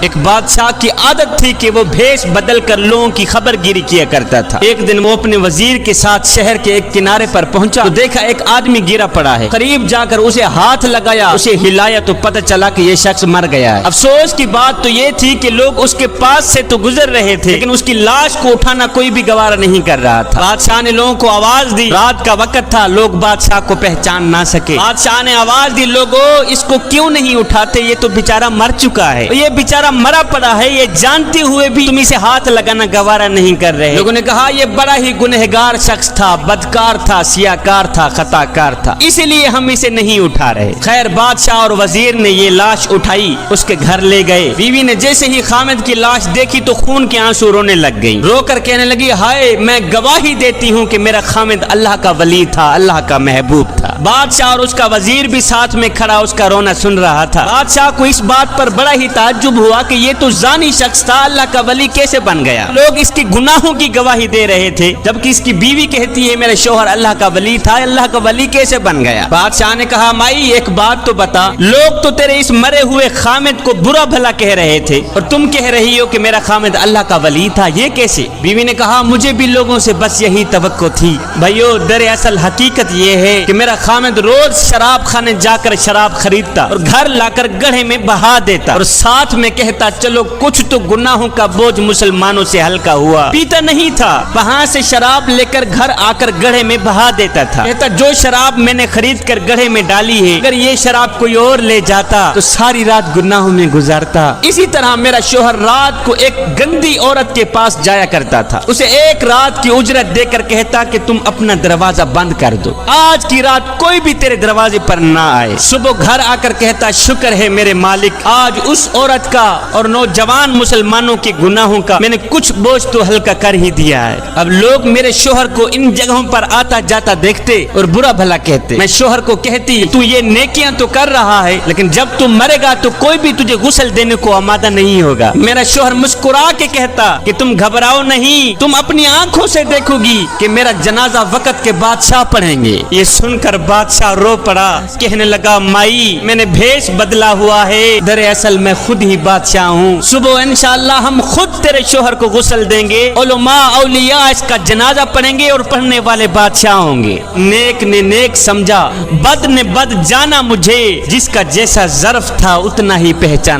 ایک بادشاہ کی عادت تھی کہ وہ بھیس بدل کر لوگوں کی خبر گیری کیا کرتا تھا۔ ایک دن وہ اپنے وزیر کے ساتھ شہر کے ایک کنارے پر پہنچا تو دیکھا ایک آدمی گرا پڑا ہے۔ قریب جا کر اسے ہاتھ لگایا، اسے ہلایا تو پتہ چلا کہ یہ شخص مر گیا ہے۔ افسوس کی بات تو یہ تھی کہ لوگ اس کے پاس سے تو گزر رہے تھے لیکن اس کی لاش کو اٹھانا کوئی بھی گوارا نہیں کر رہا تھا۔ بادشاہ نے لوگوں کو آواز دی، رات کا وقت تھا، لوگ بادشاہ کو پہچان نہ سکے۔ بادشاہ نے آواز دی، لوگوں اس کو کیوں نہیں اٹھاتے، یہ تو بیچارہ مر چکا ہے، یہ بیچارہ مرا پڑا ہے، یہ جانتے ہوئے بھی تم اسے ہاتھ لگانا گوارا نہیں کر رہے۔ لوگوں نے کہا یہ بڑا ہی گنہگار شخص تھا، بدکار تھا، سیاکار تھا، خطا کار تھا، اسی لیے ہم اسے نہیں اٹھا رہے۔ خیر بادشاہ اور وزیر نے یہ لاش اٹھائی، اس کے گھر لے گئے۔ بیوی نے جیسے ہی خامد کی لاش دیکھی تو خون کے آنسو رونے لگ گئی، رو کر کہنے لگی، ہائے میں گواہی دیتی ہوں کہ میرا خامد اللہ کا ولی تھا، اللہ کا محبوب تھا۔ بادشاہ اور اس کا وزیر بھی ساتھ میں کھڑا اس کا رونا سن رہا تھا۔ بادشاہ کو اس بات پر بڑا ہی تعجب ہوا کہ یہ تو زانی شخص تھا، اللہ کا ولی کیسے بن گیا؟ لوگ اس کی گناہوں کی گواہی دے رہے تھے جبکہ اس کی بیوی کہتی ہے میرا شوہر اللہ کا ولی تھا، اللہ کا ولی کیسے بن گیا؟ بادشاہ نے کہا مائی ایک بات تو بتا، لوگ تو تیرے اس مرے ہوئے خامد کو برا بھلا کہہ رہے تھے اور تم کہہ رہی ہو کہ میرا خامد اللہ کا ولی تھا، یہ کیسے؟ بیوی نے کہا مجھے بھی لوگوں سے بس یہی توقع تھی بھائیو، دراصل حقیقت یہ ہے کہ میرا خامد روز شراب خانے جا کر شراب خریدتا اور گھر لا کر گڑھے میں بہا دیتا اور ساتھ میں کہتا چلو کچھ تو گناہوں کا بوجھ مسلمانوں سے ہلکا ہوا۔ پیتا نہیں تھا، وہاں سے شراب لے کر گھر آ کر گڑھے میں بہا دیتا تھا، کہتا جو شراب میں نے خرید کر گڑھے میں ڈالی ہے اگر یہ شراب کوئی اور لے جاتا تو ساری رات گناہوں میں گزارتا۔ اسی طرح میرا شوہر رات کو ایک گندی عورت کے پاس جایا کرتا تھا، اسے ایک رات کی اجرت دے کر کہتا کہ تم اپنا دروازہ بند کر دو، آج کی رات کوئی بھی تیرے دروازے پر نہ آئے۔ صبح گھر آ کر کہتا شکر ہے میرے مالک، آج اس عورت کا اور نوجوان مسلمانوں کے گناہوں کا میں نے کچھ بوجھ تو ہلکا کر ہی دیا ہے۔ اب لوگ میرے شوہر کو ان جگہوں پر آتا جاتا دیکھتے اور برا بھلا کہتے، میں شوہر کو کہتی تو یہ نیکیاں تو کر رہا ہے لیکن جب تم مرے گا تو کوئی بھی تجھے غسل دینے کو آمادہ نہیں ہوگا۔ میرا شوہر مسکرا کے کہتا کہ تم گھبراؤ نہیں، تم اپنی آنکھوں سے دیکھو گی کہ میرا جنازہ وقت کے بادشاہ پڑھیں گے۔ یہ سن کر بادشاہ رو پڑا، کہنے لگا مائی میں نے بھیس بدلا ہوا ہے، دراصل میں خود ہی بادشاہ ہوں، صبح انشاءاللہ ہم خود تیرے شوہر کو غسل دیں گے، علماء اولیاء اس کا جنازہ پڑھیں گے اور پڑھنے والے بادشاہ ہوں گے۔ نیک نے نیک سمجھا، بد نے بد جانا، مجھے جس کا جیسا ظرف تھا اتنا ہی پہچانا۔